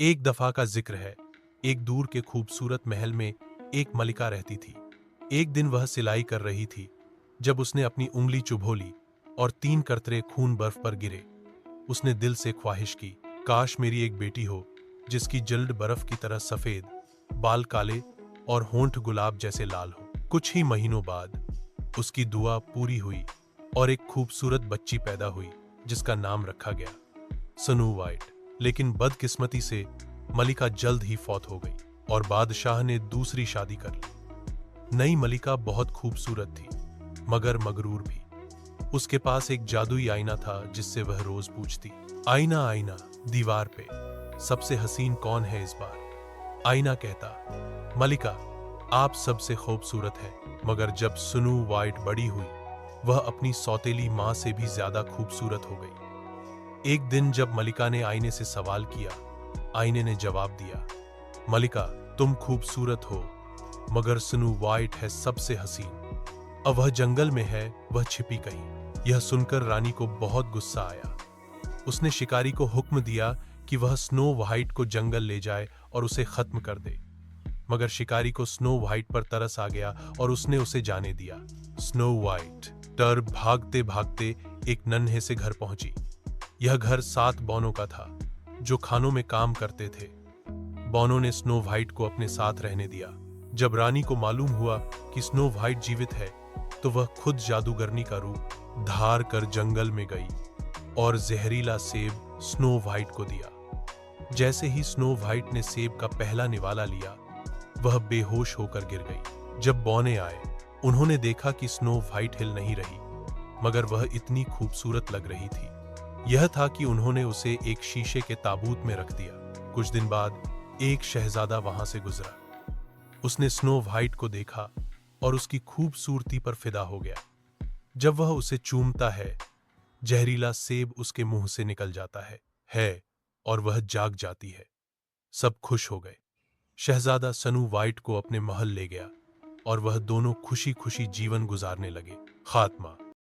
एक दफा का जिक्र है। एक दूर के खूबसूरत महल में एक मलिका रहती थी। एक दिन वह सिलाई कर रही थी जब उसने अपनी उंगली चुभो ली और 3 करतरे खून बर्फ पर गिरे। उसने दिल से ख्वाहिश की, काश मेरी एक बेटी हो जिसकी जल्द बर्फ की तरह सफेद, बाल काले और होंठ गुलाब जैसे लाल हो। कुछ ही महीनों बाद उसकी दुआ पूरी हुई और एक खूबसूरत बच्ची पैदा हुई जिसका नाम रखा गया स्नो वाइट। लेकिन बदकिस्मती से मलिका जल्द ही फौत हो गई और बादशाह ने दूसरी शादी कर ली। नई मलिका बहुत खूबसूरत थी मगर मगरूर भी। उसके पास एक जादुई आईना था जिससे वह रोज पूछती, आईना आईना दीवार पे सबसे हसीन कौन है इस बार। आईना कहता, मलिका आप सबसे खूबसूरत हैं। मगर जब स्नो वाइट बड़ी हुई वह अपनी सौतेली मां से भी ज्यादा खूबसूरत हो गई। एक दिन जब मलिका ने आईने से सवाल किया, आईने ने जवाब दिया, मलिका तुम खूबसूरत हो मगर स्नो वाइट है सबसे हसीन। अब वह जंगल में है, वह छिपी कहीं। यह सुनकर रानी को बहुत गुस्सा आया। उसने शिकारी को हुक्म दिया कि वह स्नो वाइट को जंगल ले जाए और उसे खत्म कर दे। मगर शिकारी को स्नो वाइट पर तरस आ गया और उसने उसे जाने दिया। स्नो वाइट डर भागते भागते एक नन्हे से घर पहुंची। यह घर 7 बौनों का था जो खानों में काम करते थे। बौनों ने स्नो वाइट को अपने साथ रहने दिया। जब रानी को मालूम हुआ कि स्नो वाइट जीवित है तो वह खुद जादूगरनी का रूप धार कर जंगल में गई और जहरीला सेब स्नो वाइट को दिया। जैसे ही स्नो वाइट ने सेब का पहला निवाला लिया वह बेहोश होकर गिर गई। जब बौने आए उन्होंने देखा कि स्नो वाइट हिल नहीं रही मगर वह इतनी खूबसूरत लग रही थी। यह था कि उन्होंने उसे एक शीशे के ताबूत में रख दिया। कुछ दिन बाद एक शहजादा वहां से गुजरा। उसने स्नो वाइट को देखा और उसकी खूबसूरती पर फिदा हो गया। जब वह उसे चूमता है जहरीला सेब उसके मुंह से निकल जाता है और वह जाग जाती है। सब खुश हो गए। शहजादा स्नो वाइट को अपने महल ले गया और वह दोनों खुशी खुशी जीवन गुजारने लगे। खात्मा।